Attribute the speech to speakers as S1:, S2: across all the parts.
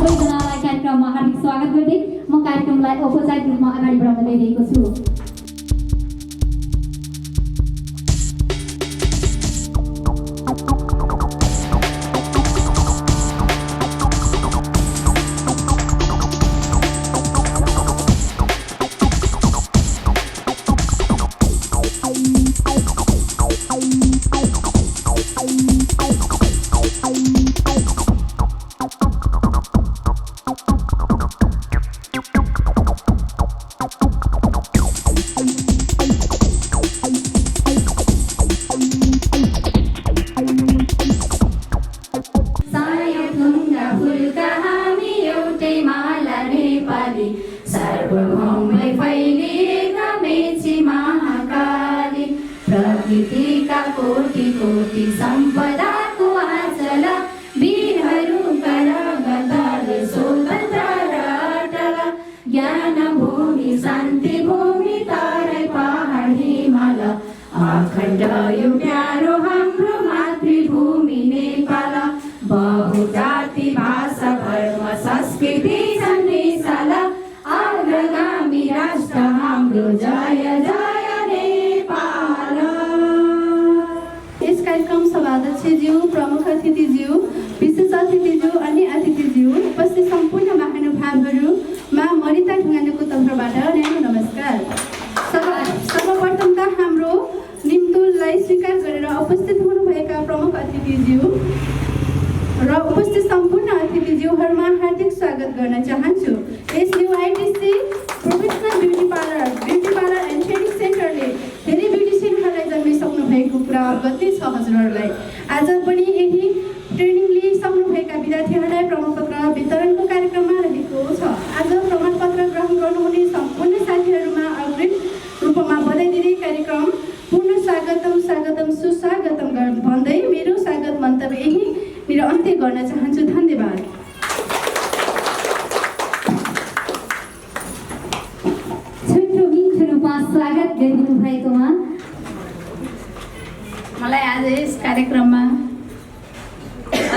S1: सबैजनालाई कार्यक्रममा हार्दिक स्वागत गर्दै म कार्यक्रमलाई औपचारिक रूपमा अगाडि बढाउन गइरहेको छु।
S2: प्रकृतिका कोटि कोटि सम्पदाको आँचल वीरहरूका रगतले स्वतन्त्र र अटल ज्ञान भूमि शान्ति भूमि तराई पहाड हिमाल अखण्ड यो प्यारो हाम्रो मातृभूमि नेपाल बहुजाति भाषा धर्म संस्कृति छन् विशाल अग्रगामी राष्ट्र हाम्रो जय जय
S3: कार्यक्रम सभाध्यक्षज्यू, प्रमुख अतिथिज्यू, विशेष अतिथिज्यू, अन्य अतिथिज्यू, उपस्थित सम्पूर्ण महानुभावहरूमा मरिता ढुङ्गानाको तर्फबाट न्यानो नमस्कार। सर्वप्रथम त हाम्रो निम्तोलाई स्वीकार गरेर उपस्थित हुनुभएका प्रमुख अतिथिज्यू र उपस्थित सम्पूर्ण अतिथिज्यूहरूमा हार्दिक स्वागत गर्न चाहन्छु। यस new ITC professional beauty parlour and training सेन्टरले धेरै ब्युटिसियनहरूलाई जन्मिसक्नु भएको कुरा अवगत छ हजुरहरूलाई। आज पनि यही ट्रेनिङ लिइसक्नुभएका विद्यार्थीहरूलाई प्रमाणपत्र वितरणको कार्यक्रममा रहेको छ। आज प्रमाणपत्र ग्रहण गर्नुहुने सम्पूर्ण साथीहरूमा अग्रिम रूपमा बधाई दिँदै कार्यक्रम पूर्ण स्वागतम सुस्वागतम भन्दै मेरो स्वागत मन्तव्य यही मेरो अन्त्य गर्न चाहन्छु। धन्यवाद।
S1: छोटो मिठो रूपमा स्वागत गरिदिनु भएकोमा
S4: मलाई आज यस कार्यक्रममा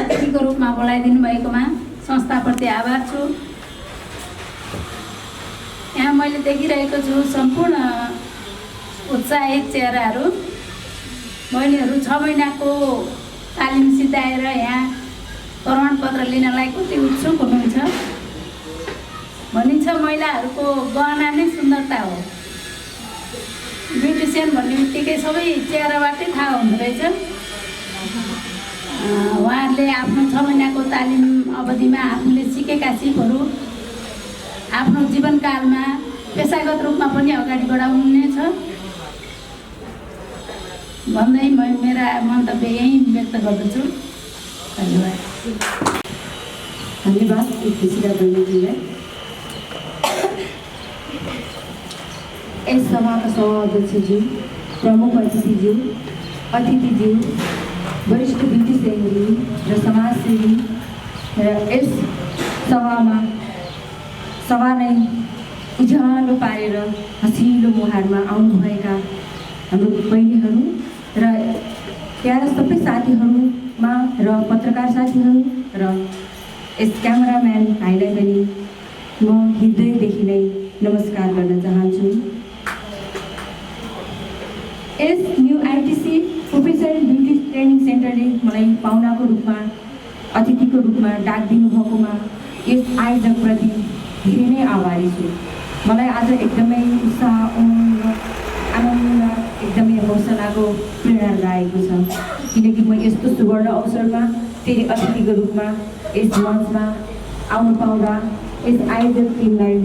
S4: अतिथिको रूपमा बोलाइदिनु भएकोमा संस्थाप्रति आभार छु। यहाँ मैले देखिरहेको छु सम्पूर्ण उत्साहित चेहराहरू। बहिनीहरू 6 महिनाको तालिम सिधाएर यहाँ प्रमाणपत्र लिनलाई कति उत्सुक हुनुहुन्छ। भनिन्छ महिलाहरूको गहना नै सुन्दरता हो। ब्युटिसियन भन्ने बित्तिकै सबै चेहराबाटै थाहा हुँदो रहेछ। उहाँहरूले आफ्नो 6 महिनाको तालिम अवधिमा आफूले सिकेका सिपहरू आफ्नो जीवनकालमा पेसागत रूपमा पनि अगाडि बढाउनेछ भन्दै म मेरा मन्तव्य यही व्यक्त गर्दछु। धन्यवाद।
S5: धन्यवाद खुसीका बहिनीजीलाई। यस सभाका सभाध्यक्षज्यू, प्रमुख अतिथिज्यू, वरिष्ठ ब्युटिसियनहरू र समाजसेवी र यस सभा नै उज्यालो पारेर हँसिलो मुहारमा आउनुभएका हाम्रो बहिनीहरू र प्यारा सबै साथीहरूमा र पत्रकार साथीहरू र यस क्यामेराम्यान भाइलाई पनि म हृदयदेखि नै नमस्कार गर्न चाहन्छु। यस न्युआइटिसी प्रोफेसनल ब्युटी ट्रेनिङ सेन्टरले मलाई पाहुनाको रूपमा अतिथिको रूपमा डाक दिनुभएकोमा यस आयोजकप्रति धेरै नै आभारी छु। मलाई आज एकदमै उत्साह आनन्द एकदमै हौसलाको प्रेरणा लागेको छ किनकि म यस्तो सुवर्ण अवसरमा फेरि अतिथिको रूपमा यस मञ्चमा आउनु पाउँदा यस आयोजक टिमलाई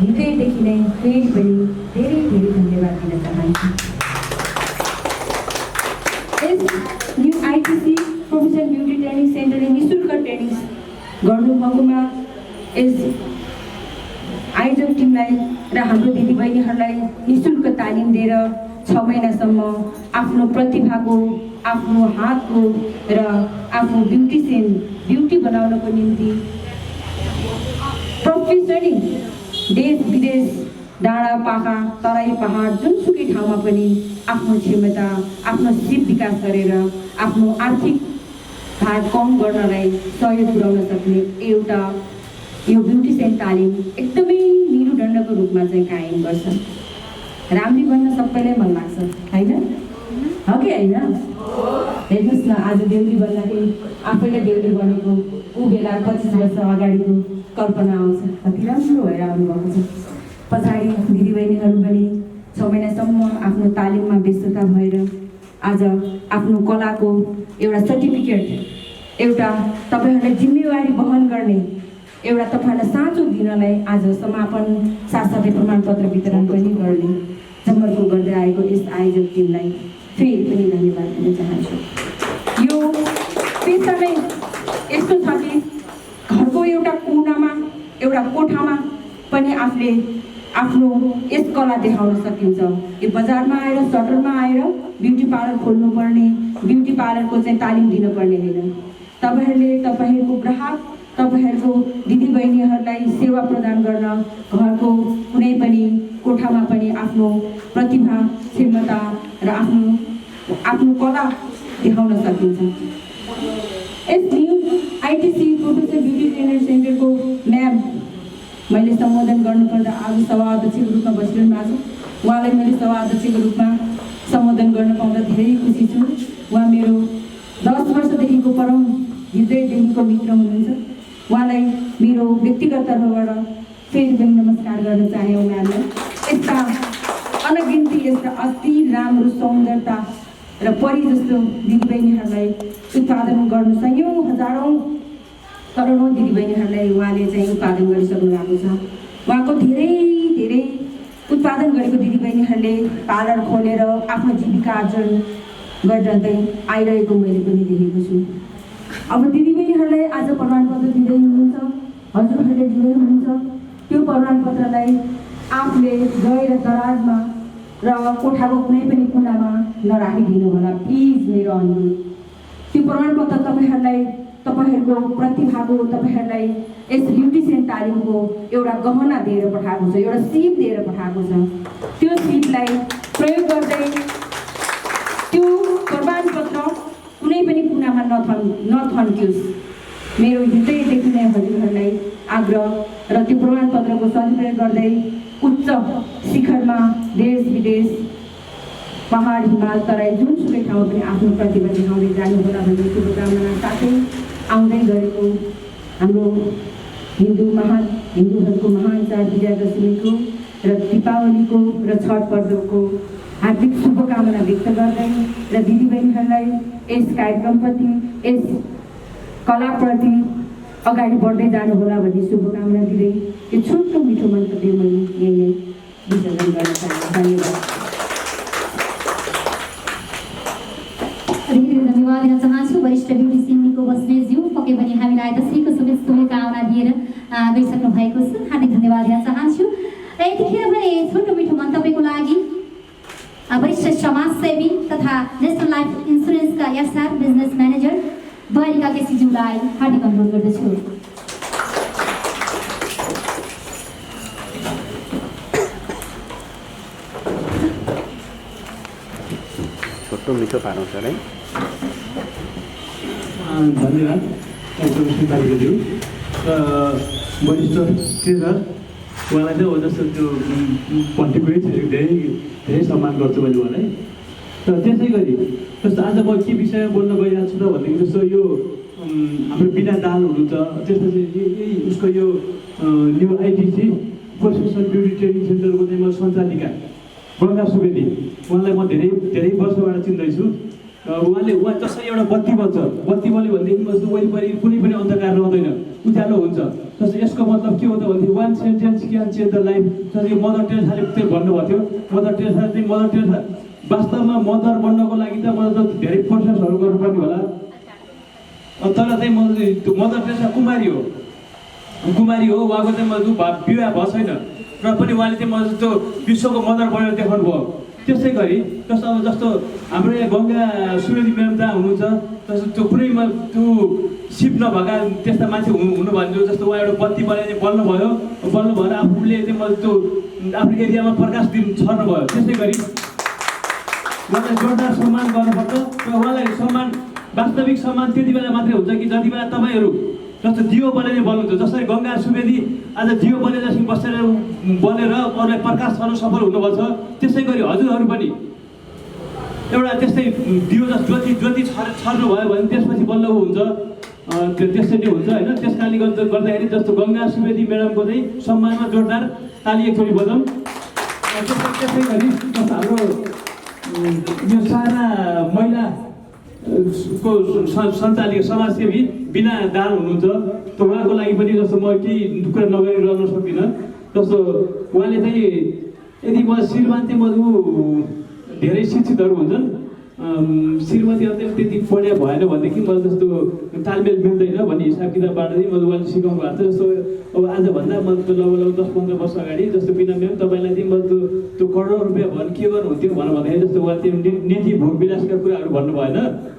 S5: हृदयदेखि नै फेरि पनि धेरै धेरै धन्यवाद दिन चाहन्छु। यस न्युआइटिसी प्रोफेसनल ब्युटी ट्रेनिङ सेन्टरले निःशुल्क ट्रेनिङ गर्नुभएकोमा यस आयोजक टिमलाई र हाम्रो दिदीबहिनीहरूलाई निःशुल्क तालिम दिएर 6 महिनासम्म आफ्नो प्रतिभाको, आफ्नो हातको र आफ्नो ब्युटी बनाउनको निम्ति प्रोफेसनली देश विदेश डाँडा पाखा तराई पहाड जुनसुकै ठाउँमा पनि आफ्नो क्षमता, आफ्नो सिप विकास गरेर आफ्नो आर्थिक भार कम गर्नलाई सहयोग पुर्याउन सक्ने एउटा यो ब्युटिसियन तालिम एकदमै मेरुदण्डको रूपमा चाहिँ कायम गर्छ। राम्री बन्न सबैलाई मन लाग्छ होइन, हो कि होइन? हेर्नुहोस् न, आज देउली भन्दाखेरि आफैलाई देउली बनेको ऊ बेला 25 वर्ष अगाडिको कल्पना आउँछ। कति राम्रो भएर आउनुभएको छ। पछाडि दिदीबहिनीहरू पनि 6 महिनासम्म आफ्नो तालिममा व्यस्तता भएर आज आफ्नो कलाको एउटा सर्टिफिकेट, एउटा तपाईँहरूलाई जिम्मेवारी वहन गर्ने एउटा तपाईँहरूलाई साँचो दिनलाई आज समापन साथसाथै प्रमाणपत्र वितरण पनि गर्ने जमर्को गर्दै आएको यस आयोजक टिमलाई फेरि पनि धन्यवाद दिन चाहन्छु। यो पेसा नै यस्तो छ कि घरको एउटा कुनामा एउटा कोठामा पनि आफूले आफ्नो यस कला देखाउन सकिन्छ। यो बजारमा आएर सटरमा आएर ब्युटी पार्लर खोल्नुपर्ने, ब्युटी पार्लरको चाहिँ तालिम दिनुपर्ने होइन। तपाईँहरूले तपाईँहरूको ग्राहक, तपाईँहरूको दिदीबहिनीहरूलाई सेवा प्रदान गर्न घरको कुनै पनि कोठामा पनि आफ्नो प्रतिभा, क्षमता र आफ्नो कला देखाउन सकिन्छ। यस new ITC professor beauty trainer सेन्टरको म्याम मैले सम्बोधन गर्नुपर्दा आज सभा अध्यक्षको रूपमा बसिरहनु भएको छ। उहाँलाई मैले सभा अध्यक्षको रूपमा सम्बोधन गर्न पाउँदा धेरै खुसी छु। उहाँ मेरो 10 वर्षदेखिको परम हृदयदेखिको मित्र हुनुहुन्छ। उहाँलाई मेरो व्यक्तिगत तर्फबाट फेरि पनि नमस्कार गर्न चाहे। उहाँलाई यस्ता अनगिन्ती यस्ता अति राम्रो सौन्दर्यता र परी जस्तो दिदीबहिनीहरूलाई उत्पादन गर्नु सयौँ हजारौँ करोडौँ दिदीबहिनीहरूलाई उहाँले चाहिँ उत्पादन गरिसक्नु भएको छ। उहाँको धेरै उत्पादन गरेको दिदीबहिनीहरूले पार्लर खोलेर आफ्नो जीविका आर्जन गरिरहँदै आइरहेको मैले पनि देखेको छु। अब दिदीबहिनीहरूलाई आज प्रमाणपत्र दिँदै हुनुहुन्छ, हजुरहरूले दिँदै हुनुहुन्छ। त्यो प्रमाणपत्रलाई आफूले गएर दराजमा र कोठाको कुनै पनि कुनामा नराखिदिनु होला प्लिज, मेरो अनुरोध। त्यो प्रमाणपत्र तपाईँहरूको प्रतिभाको, तपाईँहरूलाई यस ब्युटिसियन तालिमको एउटा गहना दिएर पठाएको छ, एउटा सिप दिएर पठाएको छ। त्यो सिपलाई प्रयोग गर्दै त्यो प्रमाणपत्र कुनै पनि कुनामा नथन्कियोस्। मेरो हृदयदेखि नै हजुरहरूलाई आग्रह र त्यो प्रमाणपत्रको सदुपयोग गर्दै उच्च शिखरमा देश विदेश पहाड हिमाल तराई जुनसुकै ठाउँ पनि आफ्नो प्रतिभा देखाउँदै जानुहोला भन्ने शुभकामना साथै आउँदै गरेको हाम्रो हिन्दूहरूको महान चाड विजयादशमीको र दीपावलीको र छठ पर्वको हार्दिक शुभकामना व्यक्त गर्दै र दिदीबहिनीहरूलाई यस कार्यक्रमप्रति, यस कलाप्रति अगाडि बढ्दै जानुहोला भन्ने शुभकामना दिँदै यो छोटो मिठो मन्तव्य मैले यही नै विसर्जन गर्न चाहन्छु। धन्यवाद।
S1: धन्यवाद दिन चाहन्छु वरिष्ठ ब्युटिसियन निको बस्नेतज्यू, पक्कै पनि हामीलाई दशैंको शुभकामना दिएर गइसक्नु भएको छ। हार्दिक धन्यवाद दिन चाहन्छु। यतिखेर पनि छोटो मिठो मन्तव्यको लागि वरिष्ठ समाजसेवी तथा नेसनल लाइफ इन्सुरेन्सका एसआर बिजनेस म्यानेजर द्वारिका केसीज्यूलाई हार्दिक अनुरोध गर्दछु।
S6: छोटो मिठो पार्नुहुन्छ है।
S7: धन्यवाद तालिमज्यू र वरिष्ठ ट्रेनर उहाँलाई चाहिँ जस्तो त्यो भन्टीकै धेरै सम्मान गर्छु मैले उहाँलाई। र त्यसै गरी जस्तो आज म के विषयमा बोल्न गइरहेको छु त भनेदेखि जस्तो यो हाम्रो बिना दाल हुनुहुन्छ, त्यसपछि उसको यो new ITC professional beauty training सेन्टरको चाहिँ म सञ्चालिका गङ्गा सुवेदी, उहाँलाई म धेरै वर्षबाट चिन्दैछु। उहाँ जस्तै एउटा बत्ती बल्छ, बत्ती बल्यो भनेदेखि वरिपरि कुनै पनि अन्धकार रहँदैन, उज्यालो हुन्छ। जस्तो यसको मतलब के हो त भनेदेखि one sentence can change the life. जस्तै मदर टेरेसाले त्यो भन्नुभएको थियो। मदर टेरेसा वास्तवमा मदर बन्नको लागि त मलाई त धेरै प्रोसेसहरू गर्नुपर्ने होला, तर चाहिँ म मदर टेरेसा कुमारी हो, उहाँको चाहिँ विवाह भएको छैन र पनि उहाँले चाहिँ म जस्तो विश्वको मदर बनेर देखाउनु भयो। त्यसै गरी जस्तो हाम्रो यहाँ गङ्गा सुवेदी म्याम जहाँ हुनुहुन्छ, जस्तो त्यो कुनैमा त्यो सिप नभएका त्यस्ता मान्छे हुनु भन्छु। जस्तो उहाँ एउटा बत्ती बल्नु भएर आफूले चाहिँ मैले त्यो आफ्नो एरियामा प्रकाश दिन छर्नु भयो। त्यसै गरी उहाँलाई जोरदार सम्मान गर्नुपर्छ र उहाँलाई सम्मान, वास्तविक सम्मान त्यति बेला मात्रै हुन्छ कि जति बेला तपाईँहरू जस्तो दियो बलेले बल्नुहुन्छ। जसरी गङ्गा सुवेदी आज दियो बले जसरी बसेर बलेर अरूलाई प्रकाश गर्न सफल हुनुपर्छ, त्यसै गरी हजुरहरू पनि एउटा त्यस्तै दियो ज्योति छर्नुभयो भने त्यसपछि बल्ल हुन्छ, त्यसै नै हुन्छ होइन। त्यस कारणले गर्दाखेरि जस्तो गङ्गा सुवेदी म्याडमको चाहिँ सम्मानमा जोरदार ताली एकचोटि बजाउँ। त्यसै गरी जस्तो हाम्रो यो सारा महिला को सञ्चालित समाजसेवी बिना दाल हुनुहुन्छ, त उहाँको लागि पनि जस्तो म केही कुरा नगरिरहन सक्दिनँ। जस्तो उहाँले चाहिँ यदि म श्रीमती मधु धेरै शिक्षितहरू हुन्छन्, श्रीमती अत्यन्त त्यति पढ्या भएन भनेदेखि मलाई जस्तो तालमेल मिल्दैन भन्ने हिसाब किताबबाट चाहिँ मैले उहाँले सिकाउनु भएको छ। जस्तो अब आजभन्दा म लगभग 10-15 वर्ष अगाडि जस्तो बिना म्याम तपाईँलाई चाहिँ म त्यो करोड रुपियाँ भयो भने के गर्नुहुन्थ्यो भन्दाखेरि जस्तो उहाँ त्यो नीति भोग विलासका कुराहरू भन्नु भएन,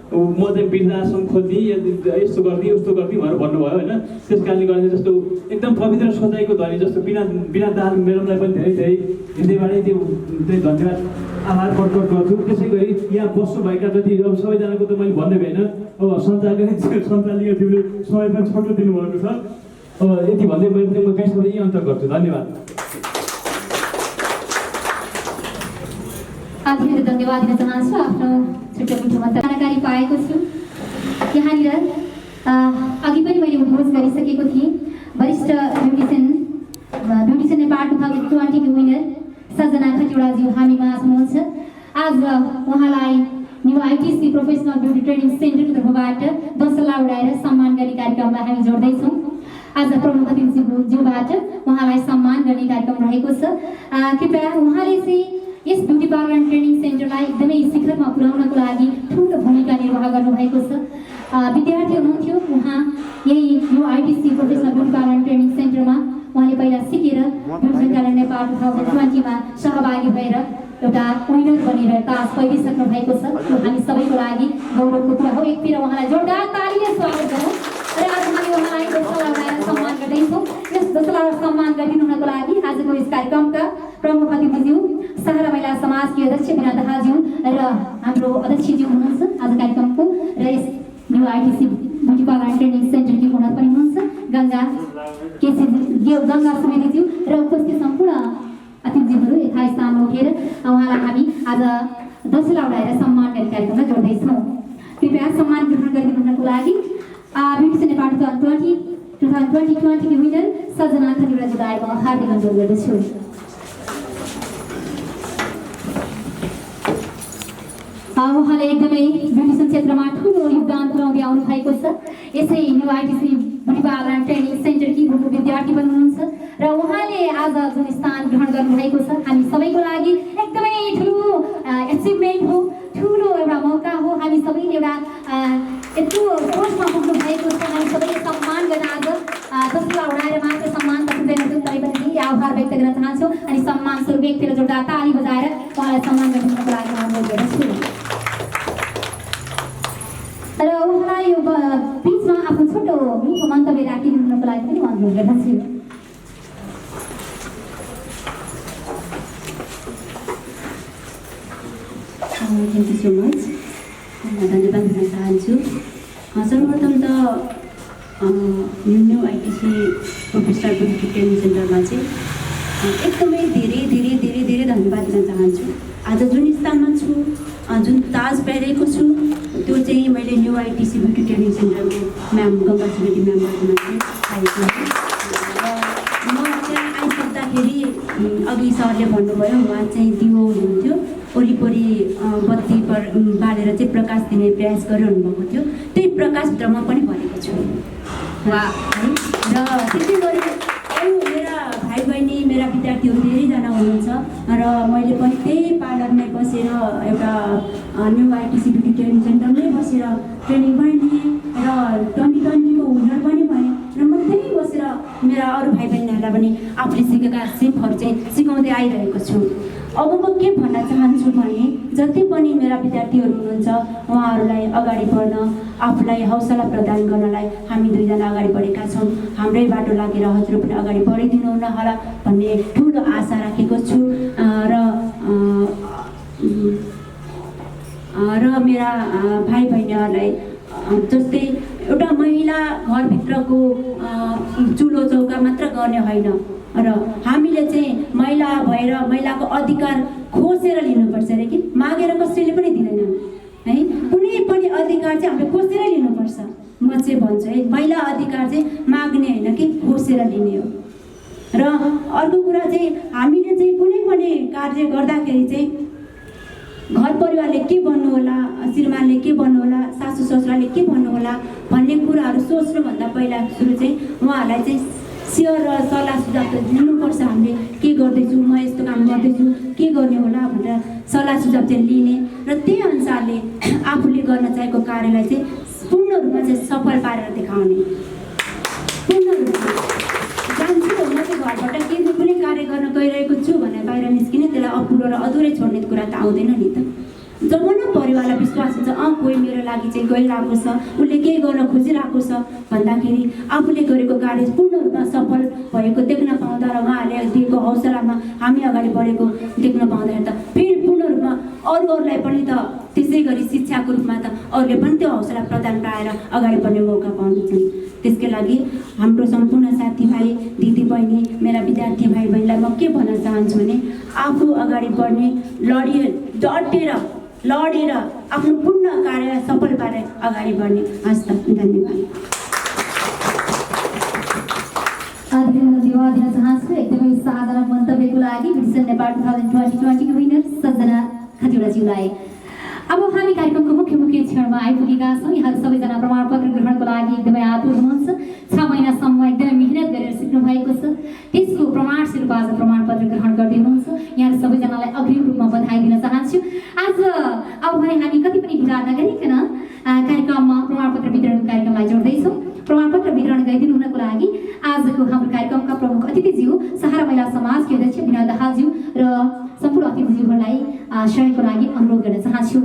S7: म चाहिँ वृद्धाश्रम खोज्ने यस्तो गरिदिएँ उस्तो गरिदिएँ भनेर भन्नुभयो होइन। त्यस कारणले गर्दा जस्तो एकदम पवित्र सोचाइको धनी जस्तो बिना दाल म्याडमलाई पनि धेरै धेरै हृदयबाटै त्यो धन्यवाद आभार प्रकट गर्छु। त्यसै गरी यहाँ बस्नुभएका जति अब सबैजनाको त मैले भन्ने भएन, अब सञ्चालिकाज्यूले समय पनि छोटो दिनुभएको छ। अब यति भन्दै मैले म 2 शब्द यही अन्तर गर्छु। धन्यवाद।
S1: आदरणीय धन्यवाद दिन चाहन्छु। आफ्नो छुट्टै मिठो जानकारी पाएको छु। यहाँनिर अघि पनि मैले उद्घोष गरिसकेको थिएँ, वरिष्ठ ब्युटिसियन नेपाल 2020 को विनर सजना खतिवडाज्यू हामी माझ हुनुहुन्छ। आज उहाँलाई new ITC professional beauty training सेन्टरको तर्फबाट दसला उडाएर सम्मान गर्ने कार्यक्रमलाई हामी जोड्दैछौँ। आज प्रमुख अतिथिज्यूबाट उहाँलाई सम्मान गर्ने कार्यक्रम रहेको छ। कृपया उहाँले चाहिँ यस ब्युटी पार्लर ट्रेनिङ सेन्टरलाई एकदमै शिखरमा पुर्याउनको लागि ठुलो भूमिका निर्वाह गर्नुभएको छ। विद्यार्थी हुनुहुन्थ्यो, उहाँ यही new ITC professional beauty parlour training सेन्टरमा उहाँले पहिला सिकेर ब्युटी पार्लर नेपाल 2020 मा सहभागी भएर एउटा विनर बनेर ताज पाइसक्नु भएको छ। यो हामी सबैको लागि गौरवको कुरा हो। एकतिर उहाँलाई जोरदार तालीले स्वागत गरौँ र आज हामी उहाँलाई दसला उडाएर सम्मान गर्दैछौँ। यस दसला सम्मान गरिदिनुको लागि आजको यस कार्यक्रमका प्रमुख अतिथिज्यू सहारा महिला समाजकी अध्यक्ष बिना दाहाज्यू र हाम्रो अध्यक्षज्यू हुनुहुन्छ आज कार्यक्रमको, र यस new ITC beauty parlour training सेन्टरकी ओनर पनि हुनुहुन्छ गङ्गा सुवेदीज्यू र उपस्थित सम्पूर्ण अतिथिज्यूहरू यथास्थानमा उठेर उहाँलाई हामी आज दसला उडाएर सम्मान गर्ने कार्यक्रममा जोड्दैछौँ। कृपया सम्मान ग्रहण गरिदिनुको लागि ब्युटिसियन नेपाल 2020 की विनर सजना खतिवडाज्यूलाई म हार्दिक अनुरोध गर्दछु। उहाँले एकदमै ब्युटिसियन क्षेत्रमा ठुलो योगदान पुर्याउँदै आउनु भएको छ। यसै new ITC beauty parlour training सेन्टरकी विद्यार्थी पनि हुनुहुन्छ र उहाँले आज जुन स्थान ग्रहण गर्नुभएको छ हामी सबैको लागि एकदमै ठुलो एचिभमेन्ट हो, ठुलो एउटा मौका हो। हामी सबैले एउटा यत्रो पोस्टमा पुग्नु भएको छ। हामी सबैले सम्मान गर्न आज दसला उडाएर मात्र सम्मान त पुग्दैन, तरै पनि धेरै आभार व्यक्त गर्न चाहन्छु अनि सम्मान स्वरूप एकतिर जोरदार ताली बजाएर उहाँलाई सम्मान गरिदिनुको लागि अनुरोध गर्दछु। र उहाँलाई यो बिचमा आफ्नो छोटो मिठो मन्तव्य राखिदिनुको लागि पनि अनुरोध गर्दछु।
S8: Thank you so much. धन्यवाद दिन चाहन्छु। सर्वप्रथम त new ITC professional beauty training सेन्टरमा चाहिँ एकदमै धेरै धन्यवाद दिन चाहन्छु। आज जुन स्थानमा छु, जुन ताज पाइरहेको छु, त्यो चाहिँ मैले न्यू आइटिसी ब्युटी ट्रेनिङ सेन्टरको म्याम गङ्गा सुवेदी म्यामहरूमा चाहिँ आएको हो। र म त्यहाँ आइपुग्दाखेरि अघि सरले भन्नुभयो उहाँ चाहिँ दियो हुनुहुन्थ्यो, वरिपरि बत्ती बालेर चाहिँ प्रकाश दिने प्रयास गरिरहनु भएको थियो। त्यही प्रकाशभित्र म पनि भनेको छु है। र त्यसै गरी अरू मेरा भाइ बहिनी मेरा विद्यार्थीहरू धेरैजना हुनुहुन्छ र मैले पनि त्यही पार्लरमै बसेर एउटा न्यू आइटिसी ब्युटी ट्रेनिङ सेन्टरमै बसेर ट्रेनिङ पनि लिएँ र 2020 को विनर पनि भएँ र म त्यहीँ बसेर मेरा अरू भाइ बहिनीहरूलाई पनि आफूले सिकेका सिपहरू चाहिँ सिकाउँदै आइरहेको छु। अब म के भन्न चाहन्छु भने जति पनि मेरा विद्यार्थीहरू हुनुहुन्छ उहाँहरूलाई अगाडि बढ्न, आफूलाई हौसला प्रदान गर्नलाई हामी दुईजना अगाडि बढेका छौँ। हाम्रै बाटो लागेर हजुर पनि अगाडि बढिदिनुहुन्न होला भन्ने ठुलो आशा राखेको छु। र मेरा भाइ बहिनीहरूलाई जस्तै एउटा महिला घरभित्रको चुलो चौका मात्र गर्ने होइन र हामीले चाहिँ महिला भएर महिलाको अधिकार खोसेर लिनुपर्छ अरे कि मागेर कसैले पनि दिँदैन है। कुनै पनि अधिकार चाहिँ हामीले खोसेर लिनुपर्छ। म चाहिँ भन्छु है, महिला अधिकार चाहिँ माग्ने होइन कि खोसेर लिने हो। र अर्को कुरा चाहिँ हामीले चाहिँ कुनै पनि कार्य गर्दाखेरि चाहिँ घर परिवारले के भन्नु होला, श्रीमानले के भन्नु होला, सासू ससुराले के भन्नु होला भन्ने कुराहरू सोच्नुभन्दा पहिला सुरु चाहिँ उहाँहरूलाई चाहिँ सेयर र सल्लाह सुझाव त लिनुपर्छ। हामीले के गर्दैछु, म यस्तो काम गर्दैछु, के गर्ने होला भनेर सल्लाह सुझाव चाहिँ लिने र त्यही अनुसारले आफूले गर्न चाहेको कार्यलाई चाहिँ पूर्ण रूपमा चाहिँ सफल पारेर देखाउने। पूर्ण रूपमा जान्छु म चाहिँ घरबाट के कुनै कार्य गर्न गइरहेको छु भनेर बाहिर निस्किने, त्यसलाई अपुरो र अधुरै छोड्ने कुरा त आउँदैन नि त। जब न परिवारलाई विश्वास हुन्छ कोही मेरो लागि चाहिँ गइरहेको छ, उसले केही गर्न खोजिरहेको छ भन्दाखेरि आफूले गरेको कार्य पूर्ण रूपमा सफल भएको देख्न पाउँदा र उहाँहरूले दिएको हौसलामा हामी अगाडि बढेको देख्न पाउँदाखेरि त फेरि पूर्ण रूपमा अरूहरूलाई पनि त त्यसै गरी शिक्षाको रूपमा त अरूले पनि त्यो हौसला प्रदान पाएर अगाडि बढ्ने मौका पाउँछन्। त्यसकै लागि हाम्रो सम्पूर्ण साथीभाइ दिदीबहिनी मेरा विद्यार्थी भाइ बहिनीलाई म के भन्न चाहन्छु भने आफू अगाडि बढ्ने, डटेर लडेर आफ्नो पूर्ण कार्य सफल पारेर अगाडि बढ्ने। हस् त, धन्यवाद।
S1: धन्यवाद दिन चाहन्छु एकदमै साधारण मन्तव्यको लागि भिडिसन नेपाल 2020 विनर सजना खतिवडाज्यूलाई। अब हामी कार्यक्रमको मुख्य क्षणमा आइपुगेका छौँ। यहाँहरू सबैजना प्रमाणपत्र ग्रहणको लागि एकदमै आतुर हुनुहुन्छ। 6 महिनासम्म एकदमै मेहनत गरेर सिक्नु भएको छ, त्यसको प्रमाण स्वरूप आज प्रमाणपत्र ग्रहण गर्दै हुनुहुन्छ। यहाँहरू सबैजनालाई अग्रिम रूपमा बधाई दिन चाहन्छु। आज अब भने हामी कति पनि ढिला नगरिकन कार्यक्रममा प्रमाणपत्र वितरण कार्यक्रमलाई जोड्दैछौँ। प्रमाणपत्र वितरण गरिदिनु हुनको लागि आजको हाम्रो कार्यक्रमका प्रमुख अतिथिज्यू सहारा महिला समाजकी अध्यक्ष बिना दाहालज्यू र सम्पूर्ण अतिथिज्यूहरूलाई सहयोगको लागि अनुरोध गर्न चाहन्छु।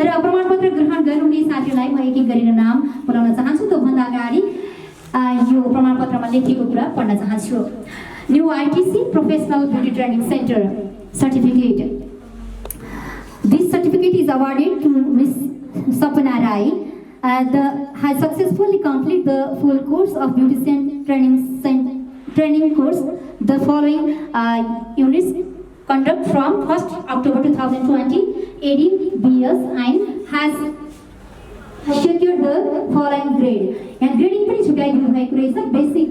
S1: र प्रमाणपत्र ग्रहण गर्नुहुने साथीहरूलाई म एक एक गरेर नाम बोलाउन चाहन्छु। त्योभन्दा अगाडि यो प्रमाणपत्रमा लेखिएको कुरा पढ्न चाहन्छु। New ITC professional beauty training centre certificate. This certificate is awarded to Miss Sapna Rai has successfully completed the full course of beautician training course. The following units conduct from 1st October 2020 ADBS and has secured the following grade. यहाँ grading पनि छुट्याइदिनु भएको रहेछ।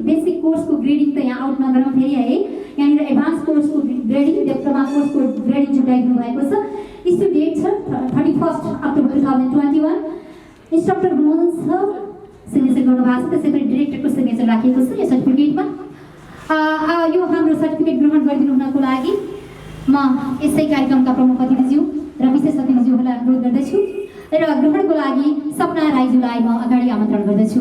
S1: Basic कोर्सको grading त यहाँ out नगरौँ फेरि है। यहाँनिर एडभान्स कोर्सको ग्रेडिङ, डिप्लोमा कोर्सको ग्रेडिङ छुट्याइदिनु भएको छ। इस्यु डेट छ 31 अक्टोबर 2021। इन्स्ट्रक्टर हुनुहुन्छ, सिग्नेचर गर्नुभएको छ, त्यसै गरी डिरेक्टरको सिग्नेचर राखिएको छ यो सर्टिफिकेटमा। यो हाम्रो सर्टिफिकेट ग्रहण गरिदिनु हुनको लागि म यसै कार्यक्रमका प्रमुख अतिथिज्यू र विशेष अतिथिज्यूहरूलाई अनुरोध गर्दछु र ग्रहणको लागि सपना राईज्यूलाई म अगाडि आमन्त्रण गर्दछु।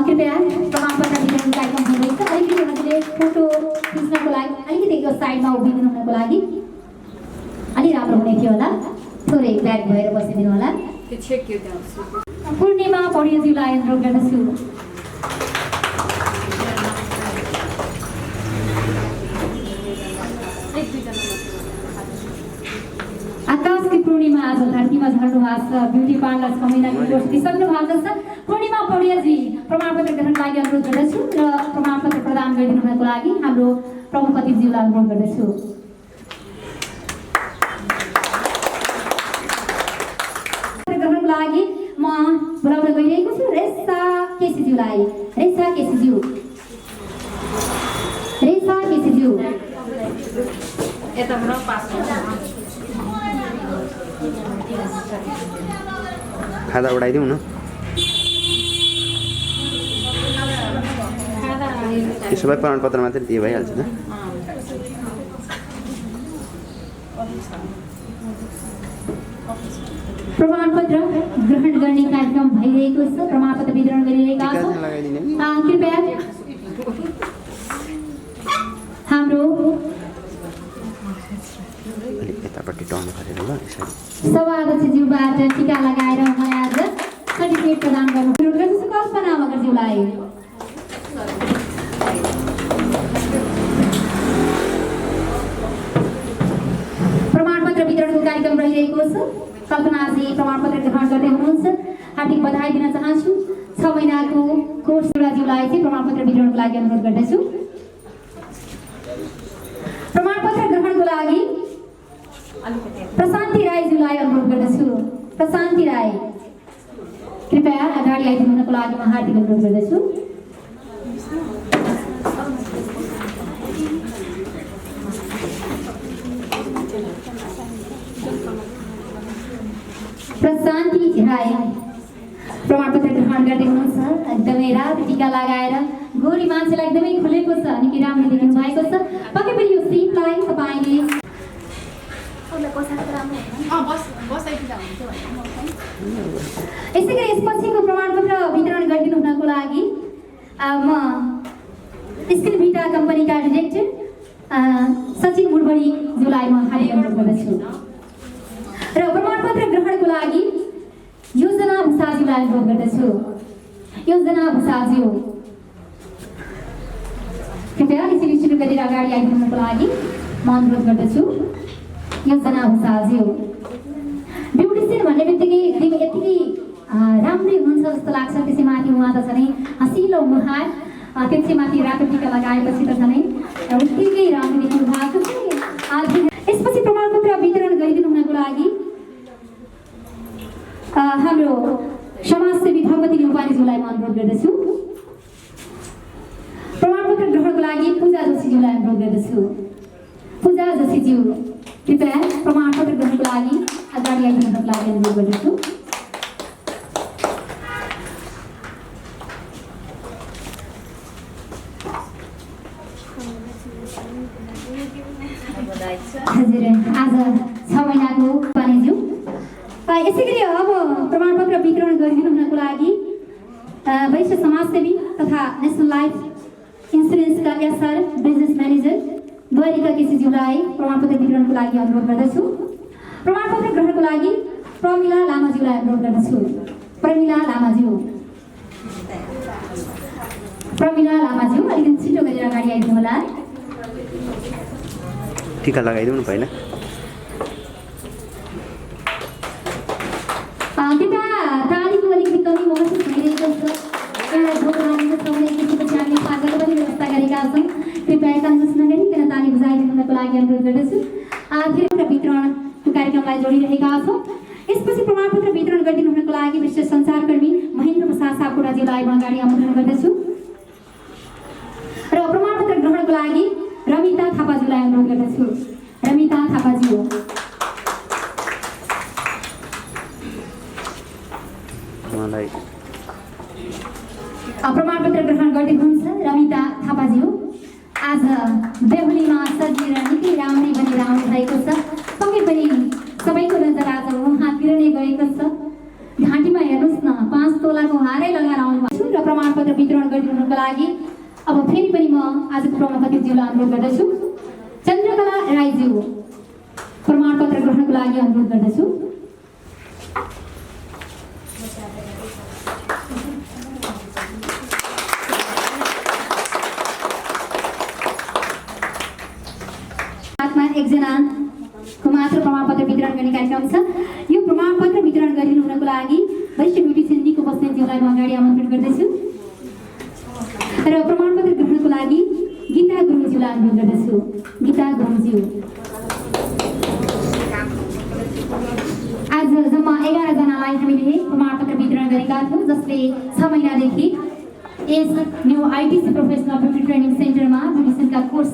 S1: कृपया प्रमाणपत्र वितरण कार्यक्रम हुँदैछ। अलिकति हजुरले फोटो खिच्नको लागि अलिकति यो साइडमा उभिदिनु हुनको लागि अलि राम्रो हुने थियो होला। थोरै ब्याक भएर बसिदिनु होला। पूर्णिमा पौडेलज्यूलाई अनुरोध गर्दछु। आकाशकी पूर्णिमा आज धरतीमा झर्नु भएको छ। ब्युटी पार्लर 6 महिनाको कोर्स दिइसक्नु भएको छ। पूर्णिमा पौडेलजी प्रमाणपत्र ग्रहणको लागि अनुरोध गर्दछु र प्रमाणपत्र प्रदान गरिदिनु हुनको लागि हाम्रो प्रमुख अतिथिज्यूलाई अनुरोध गर्दछु। ग्रहणको लागि म बोलाउन गइरहेको छु रेसा केसीज्यूलाई। रेसा केसीज्यू
S6: खादा उडाइदिउँ न। त्यसो भए प्रमाणपत्र मात्रै दिए भइहाल्छ त।
S1: प्रमाणपत्र ग्रहण गर्ने कार्यक्रम भइरहेको छ। प्रमाणपत्र वितरण गरिरहेका छौँ। कृपया हाम्रो
S6: यतापट्टि टर्न गरेर ल यसरी
S1: सभा अध्यक्षज्यूबाट टिका लगाएर उहाँलाई आज सर्टिफिकेट प्रदान गर्नु अनुरोध गर्दछु कल्पना मगरज्यूलाई। कल्पनाजी प्रमाणपत्र ग्रहण गर्दै हुनुहुन्छ। हार्दिक बधाई दिन चाहन्छु। 6 महिनाको कोर्स राजीलाई चाहिँ प्रमाणपत्र वितरणको लागि अनुरोध गर्दछु। प्रमाणपत्र ग्रहणको लागि प्रशान्ति राईज्यूलाई अनुरोध गर्दछु। प्रशान्ति राई कृपया अगाडि आइदिनुको लागि म हार्दिक अनुरोध गर्दछु। प्रशान्ति राई प्रमाणपत्र ग्रहण गर्दै हुनुहुन्छ। एकदमै रातो टिका लगाएर गोरी मान्छेलाई एकदमै खुलेको छ अनि राम्रो देखिनु भएको छ। पक्कै पनि यो सिपलाई तपाईँले यसै गरी यसपछिको प्रमाणपत्र वितरण गरिदिनु हुनको लागि म स्किल भिटा कम्पनीका डिरेक्टर सचिन मुडबडीज्यूलाई म हार्दिक अनुरोध गर्दछु। र प्रमाणपत्र ग्रहणको लागि योजना भुसाज्यूलाई अनुरोध गर्दछु। योजना भुसाज्यू कृपया रिसिभ गरेर अगाडि आइदिनुको लागि म अनुरोध गर्दछु। योजना भुसाज्यू ब्युटिसियन भन्ने बित्तिकै यति राम्रै हुन्छ जस्तो लाग्छ। त्यसैमाथि उहाँ त झनै हँसिलो मुहार, त्यसैमाथि रातो टिका लगाएपछि त झनै उत्तिकै राम्रो देखिनु भएको छ। यसपछि प्रमाणपत्र वितरण गरिदिनु हुनको लागि हाम्रो समाजसेवी भगवती नेपालीज्यूलाई म अनुरोध गर्दछु। प्रमाणपत्र ग्रहणको लागि पूजा जोशीज्यूलाई अनुरोध गर्दछु। पूजा जोशीज्यू कृपया प्रमाणपत्र ग्रहणको लागि अगाडि आइदिनुको लागि अनुरोध गर्दछु। हजुर आज 6 महिनाको पानीज्यू। यसै गरी अब प्रमाणपत्र वितरण गरिदिनु हुनको लागि वरिष्ठ समाजसेवी तथा नेसनल लाइफ इन्सुरेन्सका एसआर बिजनेस म्यानेजर द्वारिका केसीज्यूलाई प्रमाणपत्र वितरणको लागि अनुरोध गर्दछु। प्रमाणपत्र ग्रहणको लागि प्रमिला लामाज्यूलाई अनुरोध गर्दछु। प्रमिला लामाज्यू अलिकति छिटो गरेर अगाडि आइदिनु होला।
S6: टिका लगाइदिउँ न पहिला।
S1: कृपया तालीको अलिकति कमी महसुस भइरहेको छ। एउटा प्रोग्रामको समय एकैछिनपछि हामीले स्वागत पनि व्यवस्था गरेका छौँ। कृपया काङ्ग्रेस नगरिकन ताली बजाइदिनुको लागि अनुरोध गर्दछु। फेरि वितरणको कार्यक्रमलाई जोडिरहेका छौँ। यसपछि प्रमाणपत्र वितरण गरिदिनु हुनको लागि विशिष्ट सञ्चारकर्मी महेन्द्र प्रसाद सापकोटाज्यूलाई म अगाडि आमन्त्रण गर्दछु। र प्रमाणपत्र ग्रहणको लागि रमिता थापाज्यूलाई अनुरोध गर्दछु। रमिता थापाज्यू प्रमाणपत्र ग्रहण गर्दै हुनुहुन्छ। रमिता थापाज्यू आज बेहुलीमा सजिएर निकै राम्रै बनेर आउनु भएको छ। पक्कै पनि सबैको नजर आज उहाँतिर नै गएको छ। घाँटीमा हेर्नुहोस् न 5 तोलाको हारै लगाएर आउनुभएको छु। र प्रमाणपत्र वितरण गरिदिनुको लागि अब फेरि पनि म आजको प्रमुख अतिथिज्यूलाई अनुरोध गर्दछु। चन्द्रकला राईज्यू प्रमाणपत्र ग्रहणको लागि अनुरोध गर्दछु। एकजनाको मात्र प्रमाणपत्र वितरण गर्ने कार्यक्रम छ। यो प्रमाणपत्र वितरण गरिदिनु हुनको लागि वरिष्ठ ब्युटिसियन निको बस्नेतज्यूलाई म अगाडि आमन्त्रण गर्दछु। र प्रमाणपत्र ग्रहणको लागि गीता गुरुङज्यूलाई अनुरोध गर्दछु। गीता गुरुङज्यू आज जम्मा 11 जनालाई हामीले प्रमाणपत्र वितरण गरेका थियौँ, जसले 6 महिनादेखि यस new ITC professional beauty training सेन्टरमा ब्युटिसियनका कोर्स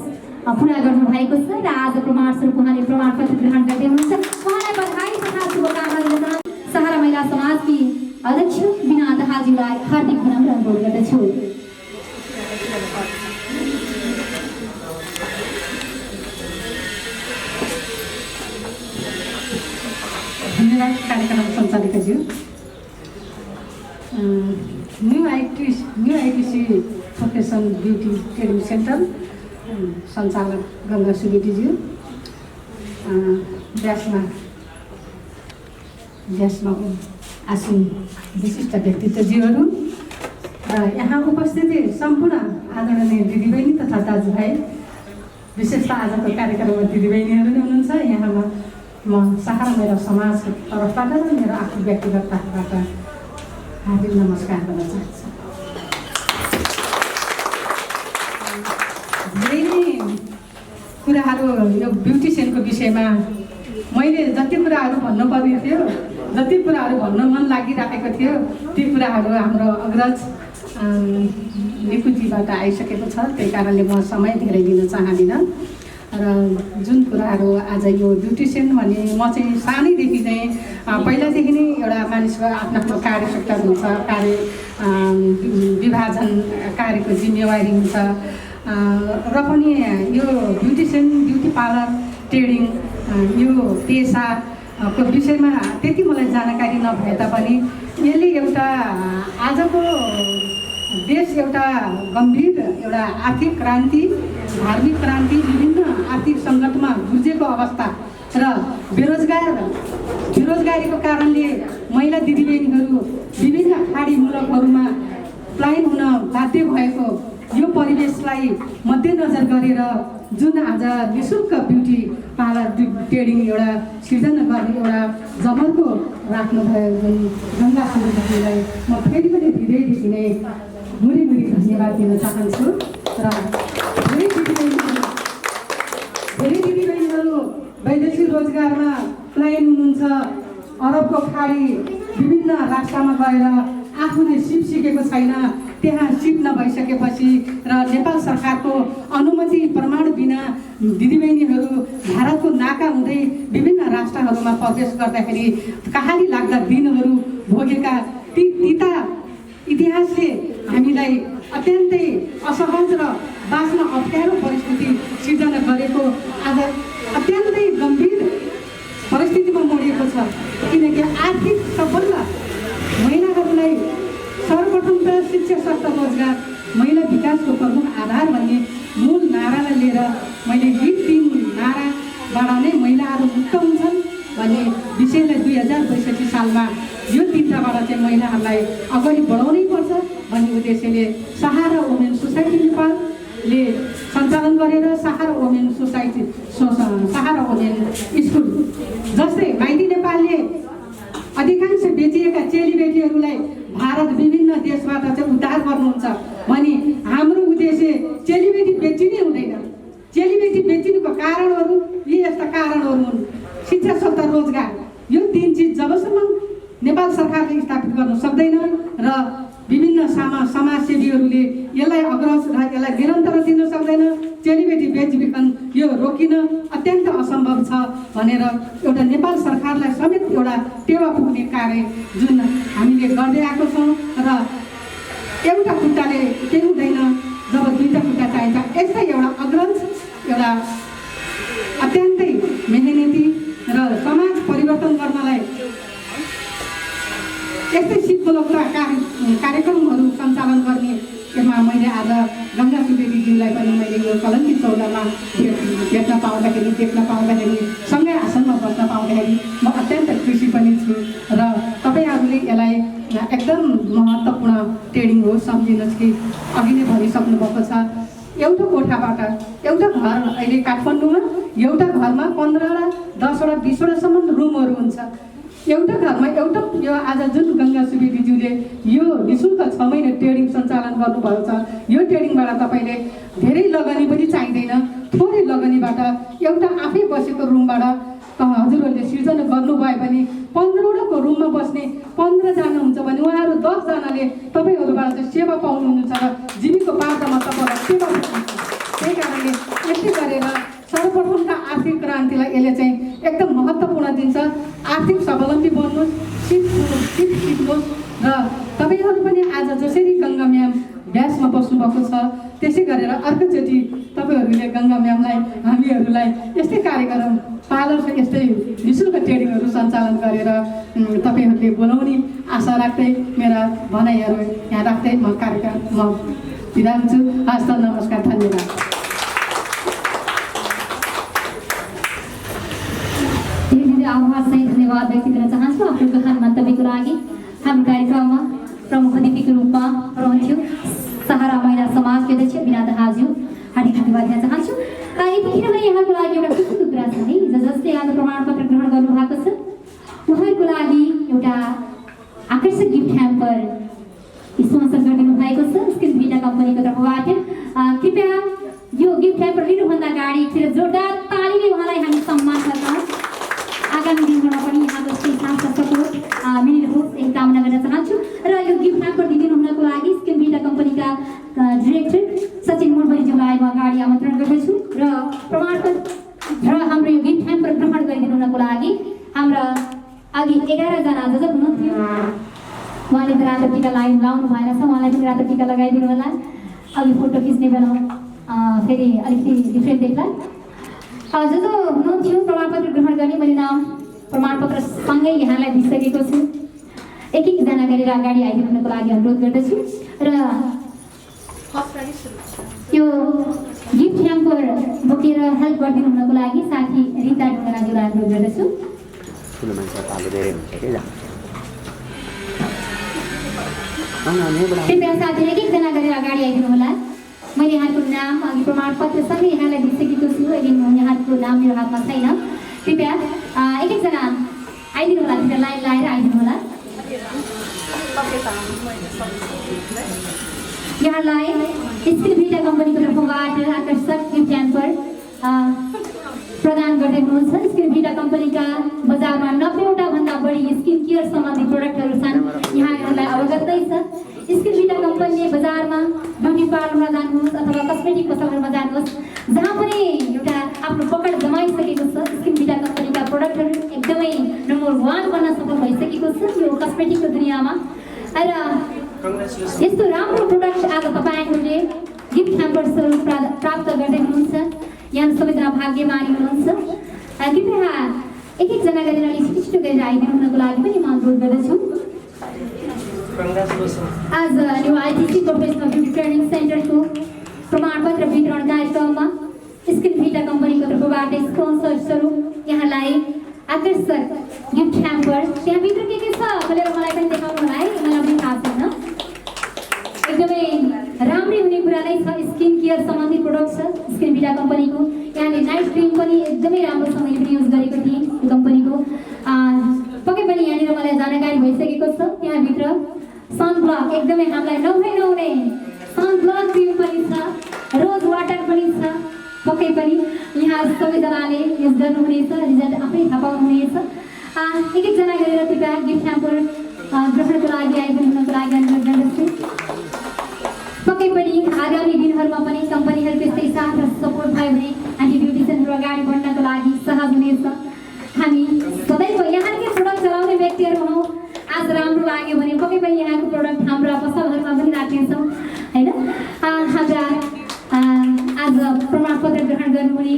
S1: पुरा गर्नु भएको छ। र आज प्रमाणस्वरूप उहाँले प्रमाणपत्र ग्रहण गर्दै हुनुहुन्छ। उहाँलाई बधाई तथा शुभकामना दिन चाहन्छु। सहारा महिला समाजकी अध्यक्ष बिना दाहालज्यूलाई हार्दिक विनम्र अनुरोध गर्दछु।
S9: धन्यवाद कार्यक्रम सञ्चालकज्यू। New ITC profession beauty training centre सञ्चालक गङ्गा सुवेदीज्यू, व्यासमा आसीन विशिष्ट व्यक्तित्वज्यूहरू र यहाँ उपस्थित सम्पूर्ण आदरणीय दिदीबहिनी तथा दाजुभाइ, विशेष त आजको कार्यक्रममा दिदीबहिनीहरू नै हुनुहुन्छ। यहाँमा म सहारा महिला समाजको तर्फबाट र मेरो आफ्नो व्यक्तिगत तर्फबाट हार्दिक नमस्कार गर्न चाहन्छु। धेरै नै कुराहरू यो ब्युटिसियनको विषयमा मैले जति कुराहरू भन्नुपर्ने थियो, जति कुराहरू भन्न मन लागिराखेको थियो, ती कुराहरू हाम्रो अग्रज निकुजीबाट आइसकेको छ। त्यही कारणले म समय धेरै लिन चाहदिनँ र जुन कुराहरू आज यो ब्युटिसियन भने म चाहिँ सानैदेखि चाहिँ पहिलादेखि नै एउटा मानिसको आफ्नो आफ्नो कार्य सेक्टर हुन्छ, कार्य विभाजन कार्यको जिम्मेवारी हुन्छ र पनि यो ब्युटिसियन ब्युटी पार्लर ट्रेडिङ यो पेसाको विषयमा त्यति मलाई जानकारी नभए तापनि यसले एउटा आजको देश एउटा गम्भीर एउटा आर्थिक क्रान्ति, धार्मिक क्रान्ति, विभिन्न आर्थिक सङ्कटमा गुज्रेको अवस्था र बेरोजगारीको कारणले महिला दिदीबहिनीहरू विभिन्न खाडी मुलुकहरूमा पलायन हुन बाध्य भएको यो परिवेशलाई मध्यनजर गरेर जुन आज निःशुल्क ब्युटी पार्लर ट्रेडिङ एउटा सिर्जना गर्ने एउटा जमर्को राख्नुभयो जुन गङ्गा सुब्बाजीलाई म फेरि पनि हृदयदेखि नै मुरी धन्यवाद दिन चाहन्छु। र धेरै दिदीबहिनीहरू वैदेशिक रोजगारमा पलायन हुनुहुन्छ, अरबको खाडी विभिन्न राष्ट्रमा गएर आफूले सिकेको छैन, त्यहाँ सिप नभइसकेपछि र नेपाल सरकारको अनुमति प्रमाण बिना दिदीबहिनीहरू भारतको नाका हुँदै विभिन्न राष्ट्रहरूमा प्रवेश गर्दाखेरि कहाली लाग्दा दिनहरू भोगेका ती तिता इतिहासले हामीलाई अत्यन्तै असहज र बाँच्न अप्ठ्यारो परिस्थिति सिर्जना गरेको आज अत्यन्तै गम्भीर परिस्थितिमा मोडिएको छ। किनकि आर्थिक सबल महिलाहरूलाई सर्वप्रथम त शिक्षा, स्वास्थ्य, रोजगार, महिला विकासको प्रमुख आधार भन्ने मूल नारालाई लिएर मैले यी 3 नाराबाट नै महिलाहरू मुक्त हुन्छन् भन्ने विषयलाई 2062 सालमा यो 3टाबाट चाहिँ महिलाहरूलाई अगाडि बढाउनै पर्छ भन्ने उद्देश्यले सहारा वुमेन सोसाइटी नेपालले सञ्चालन गरेर सहारा वुमेन स्कुल जस्तै माइती नेपालले अधिकांश बेचिएका चेलीबेटीहरूलाई भारत विभिन्न देशबाट चाहिँ उद्धार गर्नुहुन्छ भने हाम्रो उद्देश्य चेलीबेटी बेचिनै हुँदैन। चेलीबेटी बेचिनुको कारणहरू यी यस्ता कारणहरू हुन्। शिक्षा, स्वास्थ्य, रोजगार यो 3 चिज जबसम्म नेपाल सरकारले स्थापित गर्न सक्दैन र विभिन्न समाजसेवीहरूले यसलाई अग्रज र यसलाई निरन्तर दिन सक्दैन, चेलीबेटी बेचबिखन यो रोकिन अत्यन्त असम्भव छ भनेर एउटा नेपाल सरकारलाई समेत एउटा टेवा पुग्ने कार्य जुन हामीले गर्दै आएको छौँ र एउटा खुट्टाले केही हुँदैन जब 2टा खुट्टा चाहिन्छ। यस्तै एउटा अग्रज एउटा अत्यन्तै मेहनती र समाज परिवर्तन गर्नलाई यस्तै सिपमूलक कार्यक्रमहरू सञ्चालन गर्ने यसमा मैले आज गङ्गा सुब्बाजीज्यूलाई पनि मैले यो कलङ्की चौडामा भेट्न पाउँदाखेरि, देख्न पाउँदाखेरि, सँगै आसनमा बस्न पाउँदाखेरि म अत्यन्त खुसी पनि छु र तपाईँहरूले यसलाई एकदम महत्त्वपूर्ण ट्रेडिङ हो सम्झिनुहोस् कि अघि नै भनिसक्नु भएको छ। एउटा कोठाबाट एउटा घर अहिले काठमाडौँमा एउटा घरमा 15वटा, 10वटा, 20वटासम्म रुमहरू हुन्छ। एउटा घरमा एउटा यो आज जुन गङ्गा सुब्बाजीज्यूले यो निःशुल्क 6 महिना ट्रेडिङ सञ्चालन गर्नुभएको छ, यो ट्रेडिङबाट तपाईँले धेरै लगानी पनि चाहिँदैन। थोरै लगानीबाट एउटा आफै बसेको रुमबाट हजुरहरूले सिर्जना गर्नुभयो भने 15वटाको रुममा बस्ने 15 जना हुन्छ भने उहाँहरू 10 जनाले तपाईँहरूबाट चाहिँ सेवा पाउनुहुन्छ र जीविकोपार्जनमा तपाईँलाई सेवा पाउनुहुन्छ। त्यही कारणले यस्तै गरेर सर्वप्रथमका आर्थिक क्रान्तिलाई यसले चाहिँ एकदम महत्त्वपूर्ण दिन्छ। आर्थिक स्वावलम्बी बन्नुहोस्, सिक्नुहोस् र तपाईँहरू पनि आज जसरी गङ्गा म्याम ब्यासमा बस्नुभएको छ त्यसै गरेर अर्कोचोटि तपाईँहरूले गङ्गा म्यामलाई हामीहरूलाई यस्तै कार्यक्रम पार्लर यस्तै निःशुल्क ट्रेडिङहरू सञ्चालन गरेर तपाईँहरूले बोलाउने आशा राख्दै मेरा भनाइहरू यहाँ राख्दै म कार्यक्रम बिदा हुन्छु। हस्त, नमस्कार, धन्यवाद।
S1: आभार सहित धन्यवाद व्यक्त गर्न चाहन्छु आफ्नो गहन मन्तव्यको लागि। हाम्रो कार्यक्रममा प्रमुख अतिथिको रूपमा रहन्थ्यो सहारा महिला समाजका अध्यक्ष बिना दाहाज्यू, हार्दिक धन्यवाद दिन चाहन्छु। यतिखेर पनि यहाँको लागि एउटा खुसीको कुरा छ है, जसले आज प्रमाणपत्र ग्रहण गर्नु कृपया यो गिफ्ट ह्याम्पर लिनुभन्दा अगाडि एकतिर जोरदार तालीले उहाँलाई हामी सम्मान गर्छौँ। आगामी दिनहरूमा पनि यहाँको यस्तै साथ सपोर्ट मिलिरहोस् यही कामना गर्न चाहन्छु। र यो गिफ्ट ह्याम्पर दिदिनु हुनको लागि स्किन भिटा कम्पनीका डिरेक्टर सचिन मुरबरीज्यूलाई म अगाडि आमन्त्रण गर्दछु र प्रमाणपत्र र हाम्रो यो गिफ्ट ह्याम्पर ग्रहण गरिदिनु हुनको लागि हाम्रा अघि 11 जना जज हुनुहुन्थ्यो। उहाँले त रातो टिका लाउनु भएन छ, उहाँलाई पनि रातो टिका लगाइदिनु होला। अघि फोटो खिच्ने बेला फेरि अलिकति डिफ्रेन्ट देख्ला। जज हुनुहुन्थ्यो प्रमाणपत्र ग्रहण गर्ने, मैले नाम प्रमाणपत्र सँगै यहाँलाई दिइसकेको छु। एक जना गरेर अगाडि आइदिनुको लागि अनुरोध गर्दछु र यो गिफ्ट ह्याम्पर बोकेर हेल्प गरिदिनु हुनको लागि साथी रिता ढुङ्गानाज्यूलाई अनुरोध गर्दछु।
S6: ठुलो मान्छे पालो धेरै हुन्छ कि
S1: कृपया साथी एक जना गरेर अगाडि आइदिनु होला। मैले यहाँको नाम अघि प्रमाणपत्र सँगै यहाँलाई दिइसकेको छु, अहिले यहाँको नाम मेरो हातमा छैन। कृपया एक जना आइदिनु होला, कृपया लाइन लाएर आइदिनु होला। यहाँलाई स्किन भिटा कम्पनीको तर्फबाट आकर्षक गिफ्ट ह्याम्पर प्रदान गर्दै हुनुहुन्छ। स्किन भिटा कम्पनीका बजारमा 90वटा भन्दा बढी स्किन केयर सम्बन्धी प्रोडक्टहरू छन्, यहाँहरूलाई अवगत नै छ। स्किन भिटा कम्पनीले बजारमा ब्युटी पार्लरमा जानुहोस् अथवा कस्मेटिक पसलहरूमा जानुहोस्, जहाँ पनि एउटा आफ्नो पकड जमाइसकेको छ। स्किन भिटा कम्पनीका प्रोडक्टहरू एकदमै नम्बर 1 बन्न सफल भइसकेको छ यो कस्मेटिकको दुनियाँमा। र यस्तो राम्रो प्रोडक्ट आज तपाईँहरूले गिफ्ट ह्याम्पर स्वरूप प्राप्त गर्दै हुनुहुन्छ। यहाँ सबैजना भाग्यमानी हुनुहुन्छ। कृपया एक जना गरेर अलिक छिटो गरेर आइदिनु हुनको लागि पनि म अनुरोध गर्दछु। आज new ITC professional beauty training सेन्टरको प्रमाणपत्र वितरण कार्यक्रममा स्किन भिटा कम्पनीको तर्फबाट स्पोन्सर स्वरूप यहाँलाई आकर्षक गिफ्ट ह्याम्पर, त्यहाँभित्र के छ खोलेर मलाई पनि देखाउनु होला है, मलाई पनि थाहा छैन। एकदमै राम्रै हुने कुरा नै छ, स्किन केयर सम्बन्धी प्रोडक्ट छ स्किन भिटा कम्पनीको। यहाँले नाइट क्रिम पनि एकदमै राम्रोसँगले पनि युज गरेको थिएँ कम्पनीको। पक्कै पनि यहाँनिर मलाई जानकारी भइसकेको छ। त्यहाँभित्र सनब्लक एकदमै हामीलाई नहुने सनब्लक क्रिम पनि छ, रोज वाटर पनि छ। पक्कै पनि यहाँ सबैजनाले युज गर्नुहुनेछ, रिजल्ट आफै थाहा पाउनुहुनेछ। एक जना गरेर कृपया गिफ्ट ह्याम्पर ग्रहणको लागि आइदिनुको लागि अनुरोध गर्दछु। पक्कै पनि आगामी दिनहरूमा पनि कम्पनीहरूको यस्तै साथ र सपोर्ट भयो भने हामी ब्युटिसियनहरू अगाडि बढ्नको लागि सहज हुनेछ। हामी सदैव यहाँकै प्रोडक्ट चलाउने व्यक्तिहरू हौँ। आज राम्रो लाग्यो भने पक्कै पनि यहाँको प्रोडक्ट हाम्रा पसलहरूमा पनि राख्नेछौँ होइन। हाम्रा आज प्रमाणपत्र ग्रहण गर्नुहुने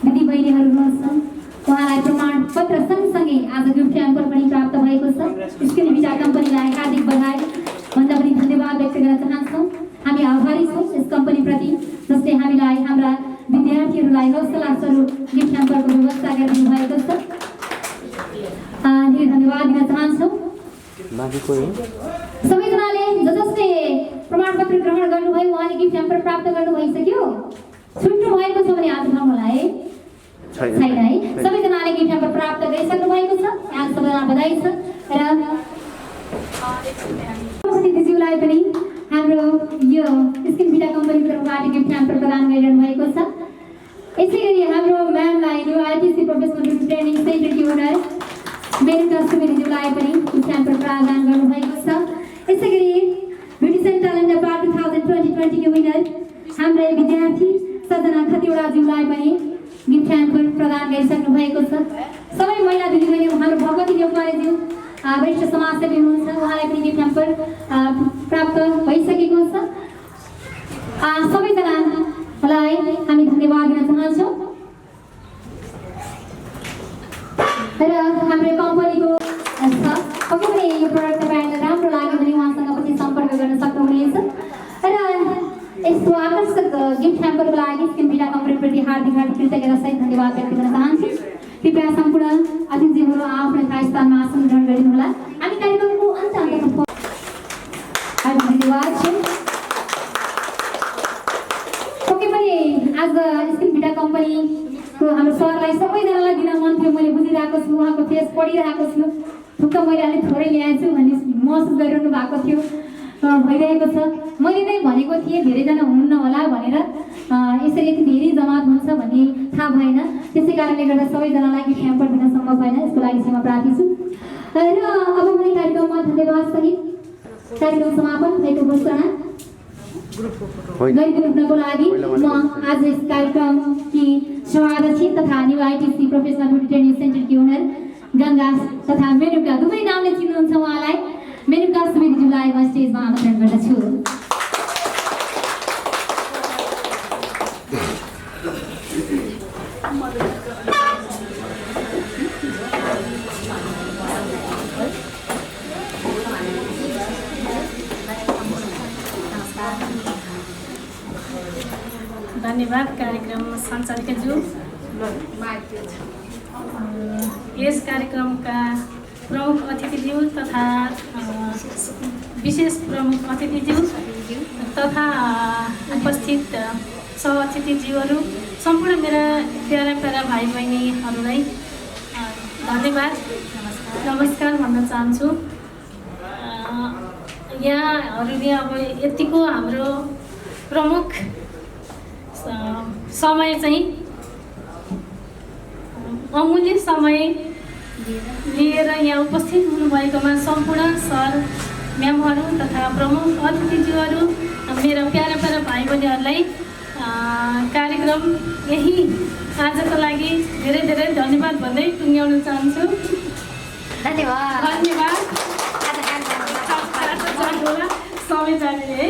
S1: दिदीबहिनीहरू हुनुहुन्छ, उहाँलाई प्रमाणपत्र सँगसँगै आज गिफ्ट ह्याम्पर पनि प्राप्त भएको छ। स्किन भिटा कम्पनीलाई हार्दिक बधाई भन्दा पनि धन्यवाद व्यक्त गर्न चाहन्छौँ। हामी आभारी छौँ यस कम्पनीप्रति जसले हामीलाई हाम्रा विद्यार्थीहरूलाई हौसला स्वरूप गिफ्ट ह्याम्परको व्यवस्था गरिदिनु भएको छ। धेरै धन्यवाद दिन चाहन्छौँ। सबैजनाले जसले प्रमाणपत्र ग्रहण गर्नुभयो उहाँले गिफ्ट ह्याम्पर प्राप्त गर्नु भइसक्यो? छुट्नु भएको छ भने हात उठाउनु होला है। छैन है, सबैजनाले गिफ्ट ह्याम्पर प्राप्त गरिसक्नु भएको छ। यहाँ सबैजना बधाई छ। र दिदीज्यूलाई पनि हाम्रो यो स्किन भिटा कम्पनीको तर्फबाट गिफ्ट ह्याम्पर प्रदान गरिरहनु भएको छ। यसै गरी हाम्रो म्यामलाई new ITC professional beauty training सेन्टरकी ओनर मेरिता सुवेदीज्यूलाई पनि गिफ्ट ह्याम्पर प्रदान गर्नुभएको छ। यसै गरी ब्युटिसियन ट्यालेन्ट अवार्ड 2020 की विनर हाम्रा विद्यार्थी सजना खतिवडाज्यूलाई पनि गिफ्ट ह्याम्पर प्रदान गरिसक्नु भएको छ। सबै महिला दिदीबहिनी हाम्रो भगवती नेउपानेज्यू वरिष्ठ समाजसेवी हुनुहुन्छ, उहाँलाई पनि गिफ्ट ह्याम्पर प्राप्त भइसकेको छ। सबैजनालाई हामी धन्यवाद दिन चाहन्छौँ। र हाम्रो कम्पनीको पक्कै पनि यो प्रोडक्ट तपाईँलाई राम्रो लाग्यो भने उहाँसँग पनि सम्पर्क गर्न सक्नुहुनेछ। र यस्तो आकर्षक गिफ्ट ह्याम्परको लागि स्किन भिटा कम्पनीप्रति हार्दिक कृतज्ञतासहित धन्यवाद व्यक्त गर्न चाहन्छु। कृपया सम्पूर्ण अतिथिहरू आफ्नो स्थानमा आसन ग्रहण गरिदिनु होला। हामी कार्यक्रमको अन्त्यसम्म धन्यवाद छ। पक्कै पनि आज स्किन भिटा कम्पनीको हाम्रो सरलाई सबैजनालाई दिन मन थियो। मैले बुझिरहेको छु, उहाँको फेस पढिरहेको छु, थुक्क मैले अलिक थोरै ल्याएछु भन्ने महसुस गरिरहनु भएको थियो। भइरहेको छ। मैले नै भनेको थिएँ धेरैजना हुनुहुन्न होला भनेर, यसरी यति धेरै जमात हुन्छ भन्ने थाहा भएन। त्यसै कारणले गर्दा सबैजनालाई गिफ्ट ह्याम्पर दिन सम्भव भएन, यसको लागि क्षमा प्रार्थी छु। र अब मैले कार्यक्रममा धन्यवाद सहित कार्यक्रम समापन भएको घोषणा गरिदिनुको लागि म आज यस कार्यक्रमकी सभाध्यक्ष तथा new ITC professional beauty training सेन्टरकी ओनर गङ्गा तथा मेनुका दुवै नामले चिन्नुहुन्छ उहाँलाई, मेनुका सुवेदीज्यूलाई म स्टेजमा आमन्त्रण गर्दछु।
S4: धन्यवाद कार्यक्रम सञ्चालकज्यू। यस कार्यक्रमका प्रमुख अतिथिज्यू तथा विशेष प्रमुख अतिथिज्यू तथा उपस्थित सहअतिथिज्यूहरू सम्पूर्ण मेरा प्यारा प्यारा भाइ बहिनीहरूलाई धन्यवाद नमस्कार भन्न चाहन्छु। यहाँहरूले अब यतिको हाम्रो प्रमुख समय चाहिँ अमूल्य समय लिएर यहाँ उपस्थित हुनुभएकोमा सम्पूर्ण सर म्यामहरू तथा प्रमुख अतिथिज्यूहरू मेरा प्यारा प्यारा भाइ बहिनीहरूलाई कार्यक्रम यही आजको लागि धेरै धेरै धन्यवाद भन्दै टुङ्ग्याउन चाहन्छु। धन्यवाद। समय जाने है।